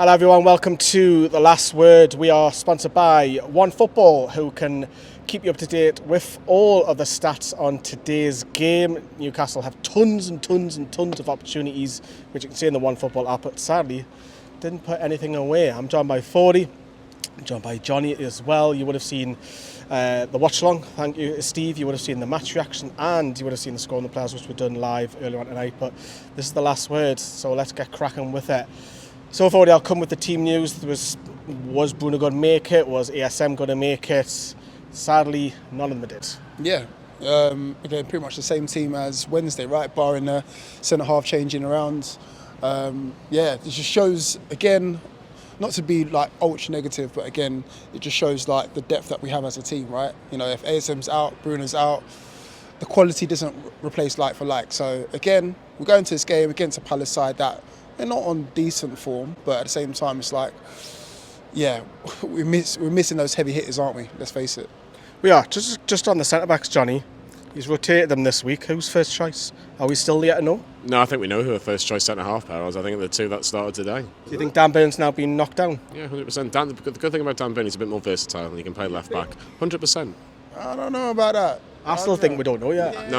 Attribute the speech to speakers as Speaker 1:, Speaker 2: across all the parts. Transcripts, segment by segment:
Speaker 1: Hello everyone, welcome to The Last Word. We are sponsored by OneFootball, who can keep you up to date with all of the stats on today's game. Newcastle have tons and tons and tons of opportunities, which you can see in the OneFootball app, but sadly didn't put anything away. I'm joined by 40, I'm joined by Johnny as well. You would have seen the watch along, thank you Steve. You would have seen the match reaction and you would have seen the score on the players, which were done live earlier on tonight. But this is The Last Word, so let's get cracking with it. So far, I'll come with the team news. Was Bruno going to make it? Was ASM going to make it? Sadly, none of them did.
Speaker 2: Yeah, again, pretty much the same team as Wednesday, right? Barring the centre-half changing around. It just shows, again, not to be like ultra negative, but again, it just shows like the depth that we have as a team, right? You know, if ASM's out, Bruno's out, the quality doesn't replace like for like. So again, we're going to this game against a Palace side that they're not on decent form, but at the same time, it's like, yeah, we're missing those heavy hitters, aren't we? Let's face it.
Speaker 1: We are. Just on the centre-backs, Johnny. He's rotated them this week. Who's first choice? Are we still yet to know?
Speaker 3: No, I think we know who our first choice centre-half pair was. I think the two that started today.
Speaker 1: Do you think Dan Burn's now been knocked down?
Speaker 3: Yeah, 100%. The good thing about Dan Burn, he's a bit more versatile and he can play left-back. 100%.
Speaker 2: I don't know about that.
Speaker 1: I still think we don't know yet.
Speaker 3: No.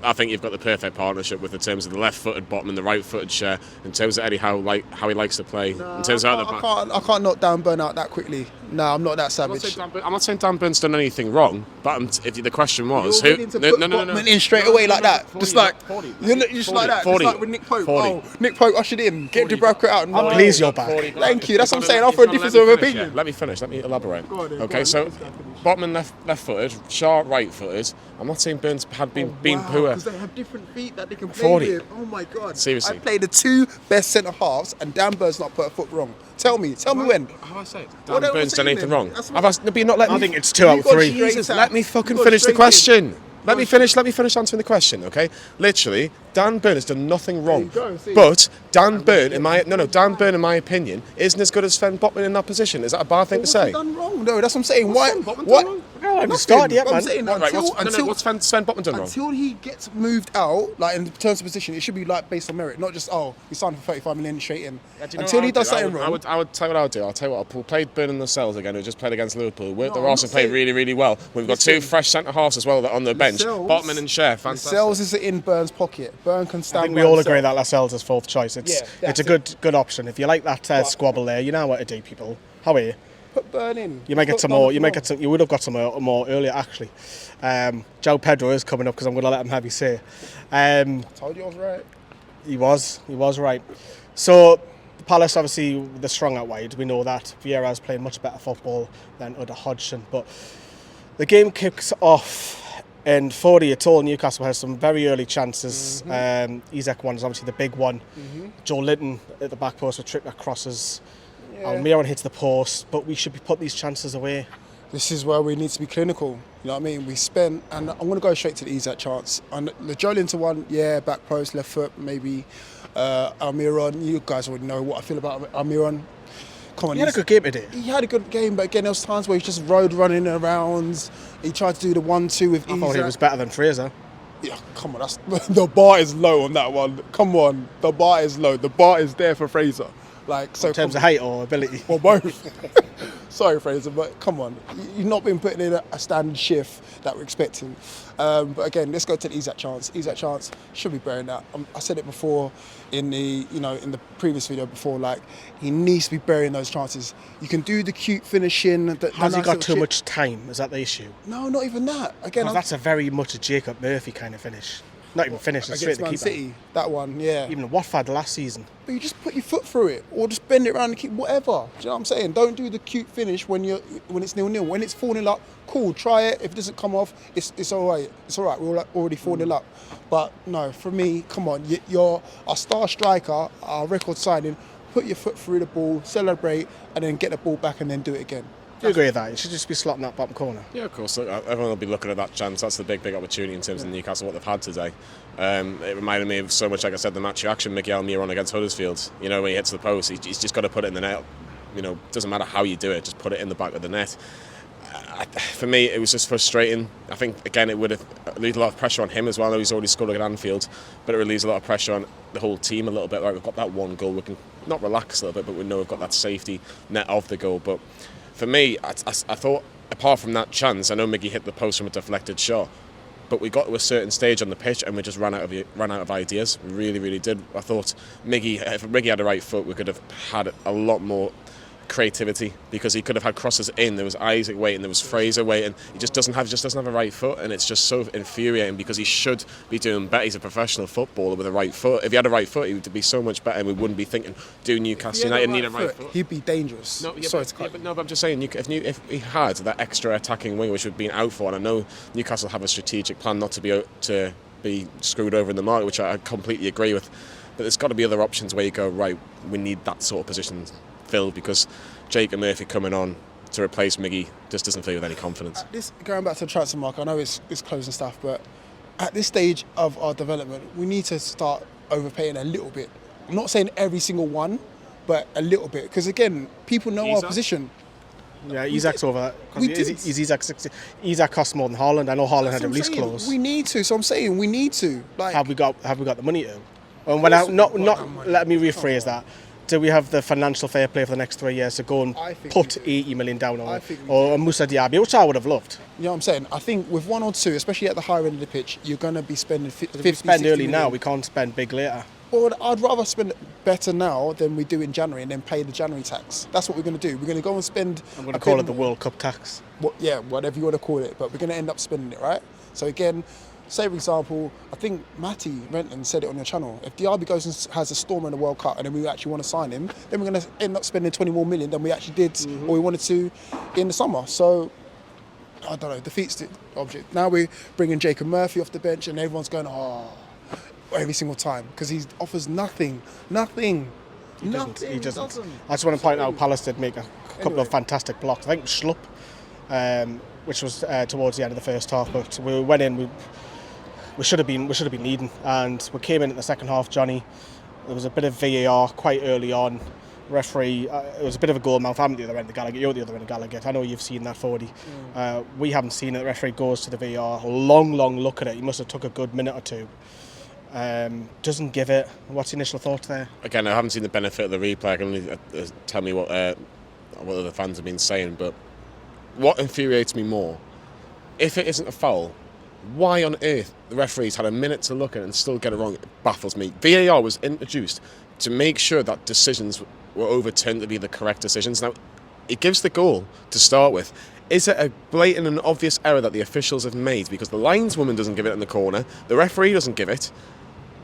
Speaker 3: I think you've got the perfect partnership with in terms of the left-footed bottom and the right-footed share. In terms of Eddie Howe, how he likes to play. In terms of
Speaker 2: I can't knock Dan Burn out that quickly. No, I'm not that savage.
Speaker 3: I'm not saying Dan Burn's done anything wrong, but if the question was
Speaker 2: who? No. In straight away like that, just like you're just like that, just like with Nick Pope.
Speaker 3: 40.
Speaker 2: Oh, Nick Pope ushered in, get Dubravka out.
Speaker 1: I'm pleased you're back.
Speaker 2: Thank you. That's what I'm saying. Offer a difference of opinion.
Speaker 3: Let me finish. Let me elaborate. Okay, so Botman left-footed, Shaw right-footed. I'm not saying Burns had been poor.
Speaker 2: Because they have different feet that they can play with. Oh my God.
Speaker 3: Seriously.
Speaker 2: I played the two best centre halves and Dan Burn's not put a foot wrong. Tell me when.
Speaker 3: How do I say it? Dan Burn's done anything wrong. You're not letting
Speaker 1: I think it's 2 out of 3.
Speaker 3: Jesus, let me fucking finish the question. Let me finish answering the question, okay? Literally, Dan Burn has done nothing wrong. But Dan Burn, in my opinion, isn't as good as Sven Botman in that position. Is that a bad thing to say?
Speaker 2: Done wrong? No, that's what I'm saying. What?
Speaker 1: I haven't started yet, man.
Speaker 3: What's Sven Botman done wrong?
Speaker 2: Until he gets moved out, like in terms of position, it should be like based on merit, not just we signed for 35 million straight in. Until he does something wrong.
Speaker 3: I would tell you what I would do. I'll tell you what. I'll play Burn in the cells again. Who just played against Liverpool. They're also played really, really well. We've got two fresh centre halves as well that are on the bench. Botman and Cher. Fantastic.
Speaker 2: Lascelles is in Burn's pocket. Burn can stand.
Speaker 1: I think we all agree that Lascelles is fourth choice. It's a good option. If you like that squabble there, you know what to do, people. How are you?
Speaker 2: Put Burn in.
Speaker 1: You might get some more. You would have got some more earlier, actually. Joe Pedro is coming up because I'm going to let him have his say.
Speaker 2: I told you I was right.
Speaker 1: He was right. So Palace, obviously, they're strong out wide. We know that. Vieira's playing much better football than Udder Hodgson. But the game kicks off. And 40, it's all Newcastle has some very early chances. Isaac one is obviously the big one. Joe Linton at the back post with trick crosses. Almirón hits the post, but we should be putting these chances away.
Speaker 2: This is where we need to be clinical. You know what I mean? We spent, and I'm going to go straight to the Isaac chance. And the Joe Linton one, back post, left foot, maybe. Almirón, you guys already know what I feel about Almirón. Come on,
Speaker 1: he had a good game today.
Speaker 2: He had a good game, but again, there was times where he just rode running around. He tried to do the 1-2 with Isaac.
Speaker 1: I thought he was better than Fraser.
Speaker 2: Yeah, come on, the bar is low on that one. Come on, the bar is low. The bar is there for Fraser. In
Speaker 1: terms of height or ability?
Speaker 2: Well, both. Sorry, Fraser, but come on. You've not been putting in a standard shift that we're expecting. But again, let's go to the Isaac chance. Isaac chance should be bearing that. I said it before in the previous video before, like, he needs to be burying those chances. You can do the cute finishing.
Speaker 1: Has he got too much time? Is that the issue?
Speaker 2: No, not even that. Again,
Speaker 1: that's a very much a Jacob Murphy kind of finish. Not even finish, it's straight to the keeper.
Speaker 2: City, that one, yeah.
Speaker 1: Even Watford last season.
Speaker 2: But you just put your foot through it, or just bend it around and keep whatever. Do you know what I'm saying? Don't do the cute finish when it's 0-0. When it's 4-0 up, cool, try it. If it doesn't come off, it's all right. It's all right. We're already 4-0 up. But no, for me, come on. You're a star striker, our record signing. Put your foot through the ball, celebrate, and then get the ball back and then do it again.
Speaker 1: Do you agree with that? You should just be slotting that bottom corner.
Speaker 3: Yeah, of course. Look, everyone will be looking at that chance. That's the big opportunity in terms of Newcastle, what they've had today. It reminded me of so much, like I said, the match reaction Miguel Almirón against Huddersfield. You know, when he hits the post, he's just got to put it in the net. You know, doesn't matter how you do it, just put it in the back of the net. For me, it was just frustrating. I think, again, it would have relieved a lot of pressure on him as well. I know he's already scored at Anfield, but it relieves a lot of pressure on the whole team a little bit. Like, we've got that one goal, we can not relax a little bit, but we know we've got that safety net of the goal. But for me, I thought, apart from that chance, I know Miggy hit the post from a deflected shot, but we got to a certain stage on the pitch and we just ran out of ideas. We really, really did. I thought if Miggy had a right foot, we could have had a lot more creativity, because he could have had crosses in. There was Isaac waiting, there was Fraser waiting. He just doesn't have a right foot, and it's just so infuriating, because he should be doing better. He's a professional footballer with a right foot. If he had a right foot, he would be so much better, and we wouldn't be thinking, do Newcastle United need a right foot?
Speaker 2: He'd be dangerous.
Speaker 3: No, but I'm just saying, if he had that extra attacking wing, which we've been out for, and I know Newcastle have a strategic plan not to be screwed over in the market, which I completely agree with, but there's got to be other options where you go, right, we need that sort of position filled, because Jacob Murphy coming on to replace Miggy just doesn't fill with any confidence.
Speaker 2: Going back to the transfer market, I know it's close and stuff, but at this stage of our development, we need to start overpaying a little bit. I'm not saying every single one, but a little bit, because again, people know our position.
Speaker 1: Yeah, Isak's over that. Isak costs more than Haaland. I know Haaland had a release clause.
Speaker 2: We need to. So I'm saying we need to. Like,
Speaker 1: have we got the money to? And when let me rephrase that. Do we have the financial fair play for the next 3 years to go and put 80 million down or Moussa Diaby, which I would have loved?
Speaker 2: You know what I'm saying? I think with 1 or 2, especially at the higher end of the pitch, you're going to be spending 50,
Speaker 1: we spend early
Speaker 2: million.
Speaker 1: now, we can't spend big later.
Speaker 2: Well, I'd rather spend better now than we do in January and then pay the January tax. That's what we're going to do. We're going to go and spend...
Speaker 1: I'm going to call it the World Cup tax.
Speaker 2: Whatever you want to call it. But we're going to end up spending it, right? So again... Say, for example, I think Matty Renton said it on your channel. If Diaby goes and has a stormer in the World Cup and then we actually want to sign him, then we're going to end up spending 20 more million than we actually did or we wanted to in the summer. So, I don't know, defeats the object. Now we're bringing Jacob Murphy off the bench and everyone's going, every single time, because he offers nothing.
Speaker 1: He doesn't. I just want to point out, Palace did make a couple of fantastic blocks. I think Schlupp, which was towards the end of the first half, but we went in, we should have been leading, and we came in the second half. Johnny, there was a bit of VAR quite early on. Referee, it was a bit of a goal mouth. I'm at the other end of Gallagher. You're at the other end of Gallagher. I know you've seen that 40. We haven't seen it. The referee goes to the VAR. Long look at it. He must have took a good minute or two. Doesn't give it. What's the initial thoughts there?
Speaker 3: Again, I haven't seen the benefit of the replay. I can only tell me what other fans have been saying. But what infuriates me more, if it isn't a foul, why on earth the referees had a minute to look at it and still get it wrong? It baffles me. VAR was introduced to make sure that decisions were overturned to be the correct decisions. Now, it gives the goal to start with. Is it a blatant and obvious error that the officials have made? Because the lineswoman doesn't give it in the corner, the referee doesn't give it.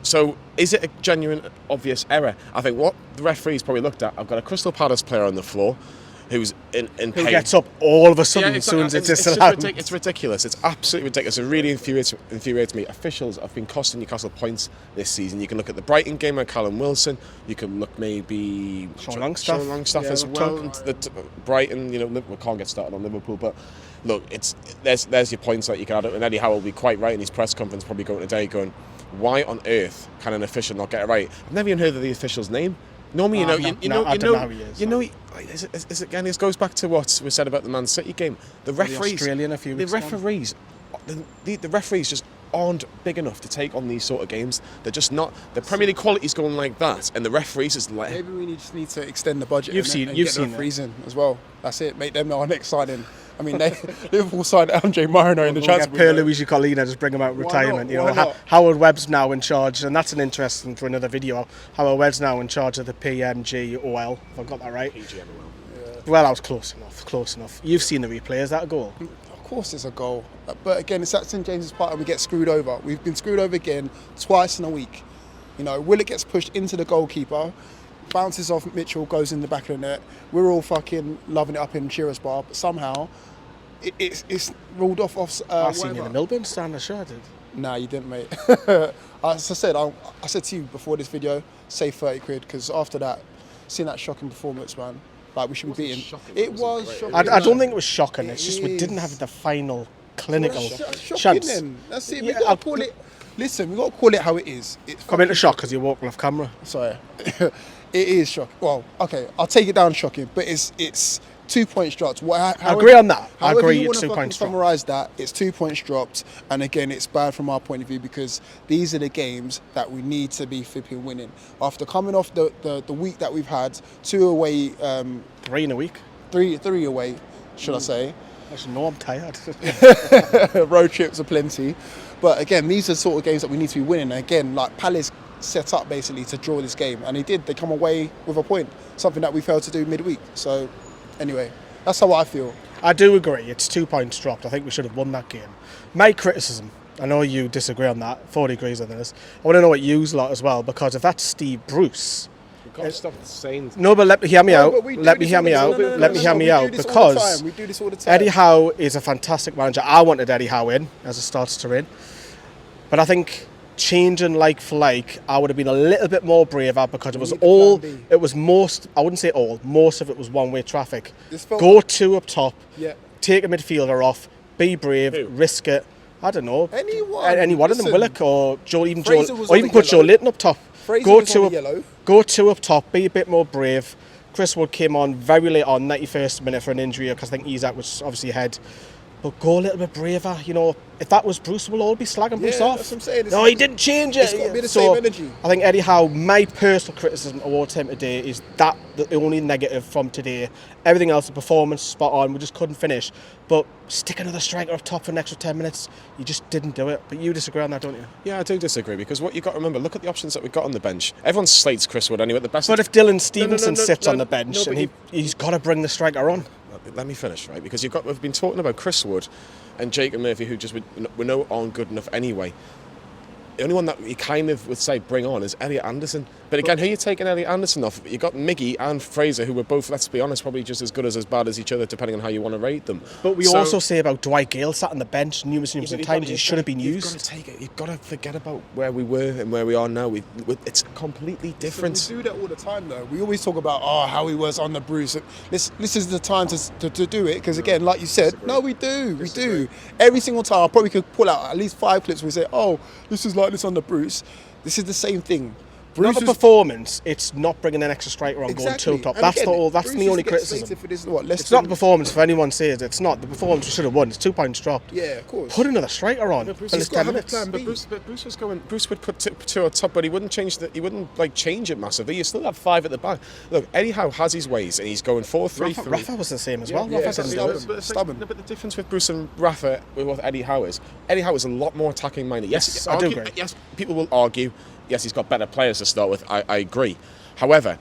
Speaker 3: So, is it a genuine, obvious error? I think what the referees probably looked at, I've got a Crystal Palace player on the floor who's in pain.
Speaker 1: Who gets up all of a sudden as soon as it's disallowed.
Speaker 3: It's ridiculous. It's absolutely ridiculous. It really infuriates me. Officials have been costing Newcastle points this season. You can look at the Brighton game with Callum Wilson. You can look maybe
Speaker 1: Sean Longstaff
Speaker 3: as well. Brighton, we can't get started on Liverpool, but look, there's your points that you can add up. And Eddie Howe will be quite right in his press conference, probably going today, going, why on earth can an official not get it right? I've never even heard of the official's name. Normally, this goes back to what we said about the Man City game. The referees just aren't big enough to take on these sort of games. They're just not. The Premier League quality's going like that, and the referees is like.
Speaker 2: Maybe we just need to extend the budget.
Speaker 1: You've seen
Speaker 2: the reason as well. That's it. Make them our next signing. I mean, Liverpool signed Andre Marino in the transfer window.
Speaker 1: Pierluigi Collina, just bring him out of retirement. Howard Webb's now in charge, and that's an interesting for another video. Howard Webb's now in charge of the PMGOL. If I got that right.
Speaker 3: PGMOL.
Speaker 1: Yeah. Well, I was close enough. You've seen the replay. Is that a goal?
Speaker 2: Of course, it's a goal. But again, it's at St James's Park, and we get screwed over. We've been screwed over again twice in a week. Willock gets pushed into the goalkeeper. Bounces off Mitchell, goes in the back of the net. We're all fucking loving it up in Shearer's Bar, but somehow it's ruled off.
Speaker 1: I seen you in the Milburn stand. I sure did.
Speaker 2: Nah, you didn't, mate. As I said, I said to you before this video, save 30 quid, because after that, seeing that shocking performance, man, like we should be beaten. It was shocking.
Speaker 1: I don't think it was shocking. It's just we didn't have the final clinical chance.
Speaker 2: Then. That's it. We got to call it. Listen, we got to call it how it is.
Speaker 1: Come into shock because you're walking off camera.
Speaker 2: Sorry. It is shocking. Well, okay, I'll take it down shocking, but it's 2 points dropped.
Speaker 1: I agree on that. I agree,
Speaker 2: you
Speaker 1: it's 2
Speaker 2: want to
Speaker 1: points dropped.
Speaker 2: summarise that, it's 2 points dropped, and again, it's bad from our point of view because these are the games that we need to be flipping winning. After coming off the week that we've had, 2 away,
Speaker 1: 3 in a week.
Speaker 2: three away, should I say?
Speaker 1: Actually, no, I'm tired.
Speaker 2: Road trips are plenty, but again, these are sort of games that we need to be winning. And again, like Palace set up basically to draw this game, and they did. They come away with a point, something that we failed to do midweek. So, anyway, that's how I feel.
Speaker 1: I do agree. It's 2 points dropped. I think we should have won that game. My criticism, I know you disagree on that. 4 degrees on this. I want to know what you lot as well, because if that's Steve Bruce.
Speaker 3: You've got to stop saying.
Speaker 1: No, but let me hear me out.
Speaker 2: We
Speaker 1: Let me hear me out. Because
Speaker 2: we do this all the time.
Speaker 1: Eddie Howe is a fantastic manager. I wanted Eddie Howe in as a starter to in, but I think changing like for like, I would have been a little bit more braver because most of it was one-way traffic. Go 2 up top, take a midfielder off, be brave, risk it. I don't know. Anyone of them, Willock or Joe, even put Joe Layton up top. Go 2 up top, be a bit more brave. Chris Wood came on very late on, 91st minute for an injury because I think Isaac was obviously ahead. But go a little bit braver. You know, if that was Bruce, we'll all be slagging Bruce off.
Speaker 2: That's what I'm saying.
Speaker 1: No, he didn't change it.
Speaker 2: It's got to be the same energy.
Speaker 1: I think Eddie Howe, my personal criticism towards him today is that the only negative from today. Everything else, the performance, spot on. We just couldn't finish. But stick another striker up top for an extra 10 minutes. You just didn't do it. But you disagree on that, don't you?
Speaker 3: Yeah, I do disagree because what you've got to remember, look at the options that we've got on the bench. Everyone slates Chris Wood anyway. But
Speaker 1: if Dylan Stevenson sits on the bench and he's got to bring the striker on.
Speaker 3: Let me finish, right? Because we've been talking about Chris Wood and Jacob Murphy, who just we know aren't good enough anyway. The only one that you kind of would say bring on is Elliot Anderson. But again, who are you taking Elliot Anderson off? You've got Miggy and Fraser, who were both, let's be honest, probably just as good as bad as each other, depending on how you want to rate them.
Speaker 1: But we also say about Dwight Gale sat on the bench numerous times. He should have been used.
Speaker 3: You've got to take it. You've got to forget about where we were and where we are now. It's completely different.
Speaker 2: So we do that all the time, though. We always talk about how he was on the Bruce. This is the time to do it because, again, like you said, we do. Every single time, I probably could pull out at least 5 clips where we say, this is like this on the Bruce. This is the same thing.
Speaker 1: Not the performance, it's not bringing an extra striker on going 2 top. That's the only criticism. It's not the performance, for anyone says it's not. The performance we should have won. It's 2 points dropped.
Speaker 2: Yeah, of course.
Speaker 1: Put another striker on.
Speaker 2: Bruce
Speaker 3: would put 2 on top, but he wouldn't change change it massively. You still have 5 at the back. Look, Eddie Howe has his ways and he's going 4-3-3.
Speaker 1: Rafa was the same as well.
Speaker 2: Stubborn.
Speaker 3: But the difference with Bruce and Rafa with what Eddie Howe is a lot more attacking minded. Yes,
Speaker 1: I do agree.
Speaker 3: Yes, people will argue. Yes, he's got better players to start with. I agree. However,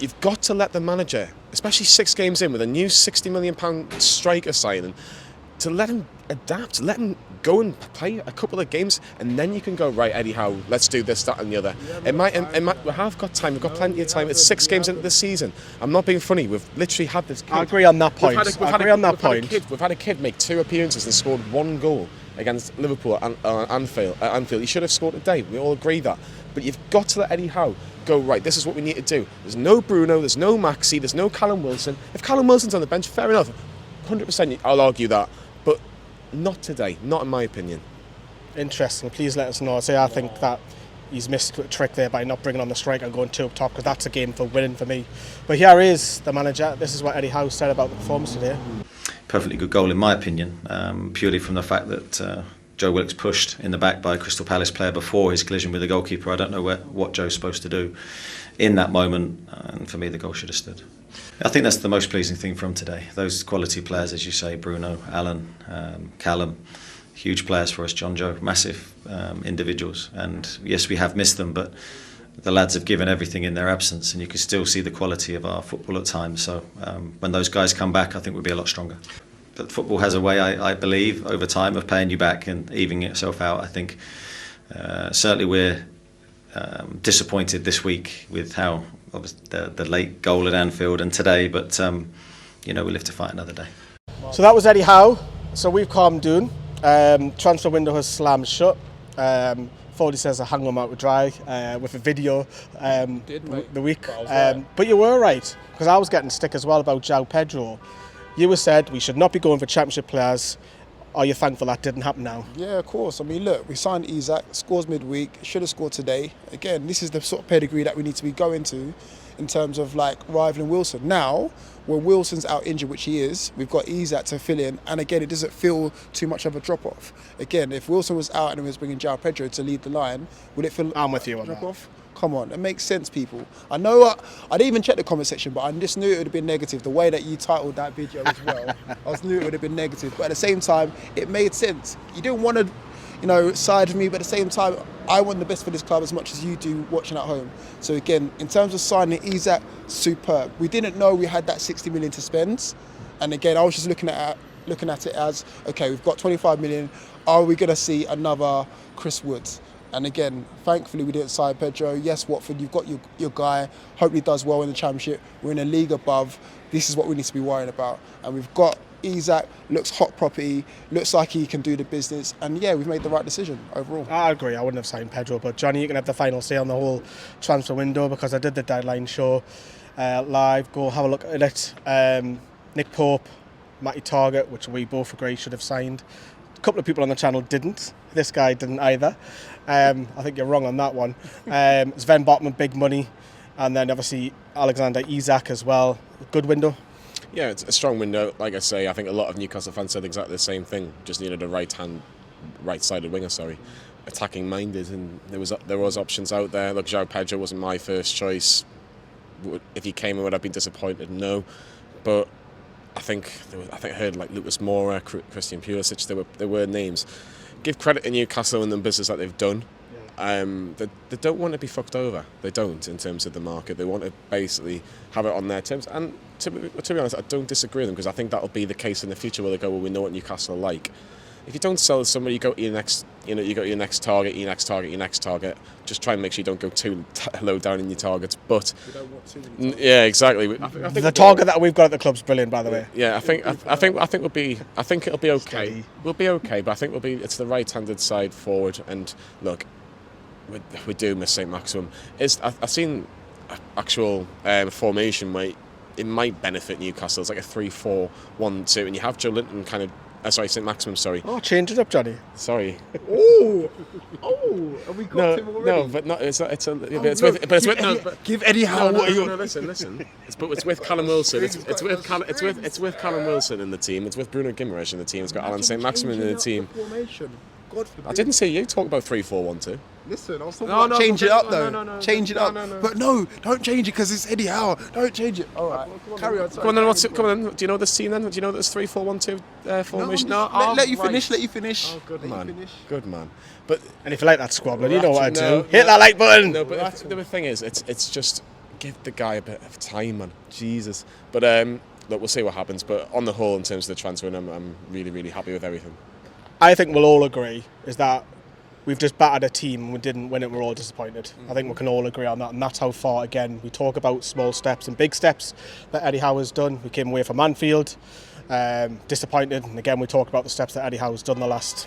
Speaker 3: you've got to let the manager, especially 6 games in with a new £60 million striker signing, to let him adapt, let him go and play a couple of games, and then you can go, right, Eddie Howe, let's do this, that, and the other. We have got time. We've got plenty of time. It's 6 games into the season. I'm not being funny. We've literally had this kid.
Speaker 1: I agree on that point.
Speaker 3: We've had a kid make 2 appearances and scored 1 goal against Liverpool at Anfield. He should have scored today. We all agree that. But you've got to let Eddie Howe go, right, this is what we need to do. There's no Bruno, there's no Maxi, there's no Callum Wilson. If Callum Wilson's on the bench, fair enough. 100% I'll argue that. But not today, not in my opinion.
Speaker 1: Interesting. Please let us know. I think that he's missed a trick there by not bringing on the striker and going 2 up top, because that's a game for winning for me. But here is the manager. This is what Eddie Howe said about the performance today.
Speaker 4: Perfectly good goal in my opinion, purely from the fact that Joe Willock's pushed in the back by a Crystal Palace player before his collision with the goalkeeper. I don't know what Joe's supposed to do in that moment, and for me the goal should have stood. I think that's the most pleasing thing from today. Those quality players, as you say, Bruno, Alan, Callum, huge players for us, John Joe, massive individuals. And yes, we have missed them, but the lads have given everything in their absence, and you can still see the quality of our football at times. So when those guys come back, I think we'll be a lot stronger. But football has a way, I believe, over time of paying you back and evening itself out. I think certainly we're disappointed this week with how the late goal at Anfield and today, but we live to fight another day.
Speaker 1: So that was Eddie Howe. So we've calmed down. Transfer window has slammed shut. Foley says I hung them out to dry with a video the week. But you were right, because I was getting stick as well about João Pedro. You were said we should not be going for championship players. Are you thankful that didn't happen now?
Speaker 2: Yeah, of course. I mean, look, we signed Isaac, scores midweek, should have scored today. Again, this is the sort of pedigree that we need to be going to in terms of rivaling Wilson. Now, when Wilson's out injured, which he is, we've got Isak to fill in. And again, it doesn't feel too much of a drop-off. Again, if Wilson was out and we was bringing João Pedro to lead the line, would it feel
Speaker 1: I'm with you on
Speaker 2: drop-off? Come on, it makes sense, people. I know I didn't even check the comment section, but I just knew it would have been negative. The way that you titled that video as well, I just knew it would have been negative. But at the same time, it made sense. You didn't want to, side with me, but at the same time, I want the best for this club as much as you do watching at home. So again, in terms of signing Isak, superb. We didn't know we had that 60 million to spend. And again, I was just looking at it as, okay, we've got 25 million. Are we going to see another Chris Woods? And again, thankfully we didn't sign Pedro. Yes, Watford, you've got your guy. Hope he does well in the Championship. We're in a league above. This is what we need to be worrying about. And we've got Isak, looks hot property, looks like he can do the business. And yeah, we've made the right decision overall.
Speaker 1: I agree. I wouldn't have signed Pedro. But Johnny, you can have the final say on the whole transfer window because I did the deadline show live. Go have a look at it. Nick Pope, Matty Target, which we both agree should have signed. A couple of people on the channel didn't. This guy didn't either. I think you're wrong on that one. Sven Botman, big money. And then obviously Alexander Isak as well. Good window.
Speaker 3: Yeah, it's a strong window. Like I say, I think a lot of Newcastle fans said exactly the same thing. Just needed a right-sided winger, attacking minded, and there was options out there. Look, João Pedro wasn't my first choice. If he came in, would I have been disappointed? No, but I think I heard like Lucas Moura, Christian Pulisic. There were names. Give credit to Newcastle and the business that they've done. They don't want to be fucked over. They don't in terms of the market. They want to basically have it on their terms. And to be honest, I don't disagree with them because I think that'll be the case in the future where they go, well, we know what Newcastle are like. If you don't sell somebody, you go to your next, you go to your next target, your next target, your next target. Just try and make sure you don't go too low down in your targets. But
Speaker 2: we don't want too many targets.
Speaker 3: Yeah, exactly. I think
Speaker 1: the target that we've got at the club's brilliant, by the way.
Speaker 3: Yeah, I think it'll be okay.
Speaker 1: Steady.
Speaker 3: We'll be okay, but I think it's the right-handed side forward. And look, we do miss saint-maximin. I've seen actual formation where it might benefit Newcastle. It's like a 3-4-1-2, and you have Joe Linton kind of. Saint-Maximin, sorry.
Speaker 1: Oh, change it up, Johnny.
Speaker 3: Sorry.
Speaker 2: Oh, have we got him already?
Speaker 3: No, but not. It's with.
Speaker 2: Give Eddie Howe.
Speaker 3: No, listen. It's with Callum Wilson. It's with Callum Wilson in the team. It's with Bruno Guimaraes in the team. It's got Alan Saint-Maximin in the team. I didn't say you talk about 3-4-1-2.
Speaker 2: Listen, I was talking about change it up though. Change it up. But no, don't change it because it's Eddie Howe. Don't change it. All right, carry on.
Speaker 3: Come on, Do you know this team then? Do you know this 3-4-1-2 formation?
Speaker 2: Let you finish. Let you finish.
Speaker 3: Oh, good man. But
Speaker 1: and if you like that squabbler, you know what to do. Hit that like button.
Speaker 3: No, but the thing is, it's just give the guy a bit of time, man. Jesus. But look, we'll see what happens. But on the whole, in terms of the transfer, I'm really, really happy with everything.
Speaker 1: I think we'll all agree is that we've just battered a team and we didn't win it. We're all disappointed. I think we can all agree on that, and that's how far. Again, we talk about small steps and big steps that Eddie Howe has done. We came away from Anfield disappointed, and again we talk about the steps that Eddie Howe has done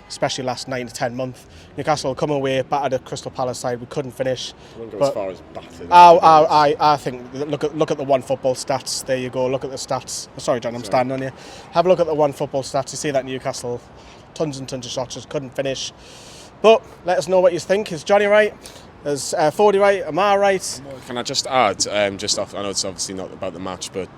Speaker 1: especially last 9 to 10 months. Newcastle come away, battered a Crystal Palace side. We couldn't finish.
Speaker 3: I wouldn't go as far as battered.
Speaker 1: I think look at the One Football stats. There you go. Look at the stats. Sorry, John, I'm standing on you. Have a look at the One Football stats. You see that Newcastle. Tons and tons of shots, just couldn't finish. But let us know what you think. Is Johnny right? Is 40 right? Am I right?
Speaker 3: Can I just add, I know it's obviously not about the match, but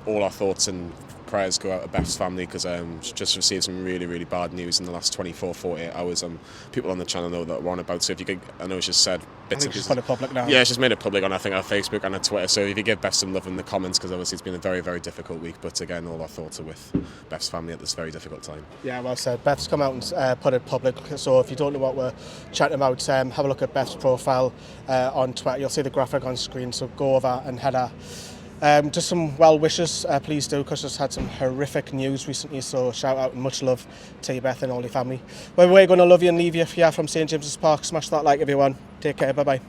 Speaker 3: all our thoughts and prayers go out to Beth's family because just received some really, really bad news in the last 24, 48 hours. People on the channel know that we're on about. So if you could, I know it's just said bits and
Speaker 1: pieces. She's put it public now.
Speaker 3: Yeah, she's made it public on I think our Facebook and our Twitter. So if you give Beth some love in the comments, because obviously it's been a very, very difficult week. But again, all our thoughts are with Beth's family at this very difficult time.
Speaker 1: Yeah, well said. Beth's come out and put it public. So if you don't know what we're chatting about, have a look at Beth's profile on Twitter. You'll see the graphic on screen. So go over and head her. Just some well wishes, please do, because just had some horrific news recently. So shout out and much love to you, Beth, and all your family. Well, we're going to love you and leave you if you're from St James's Park. Smash that like, everyone. Take care. Bye bye.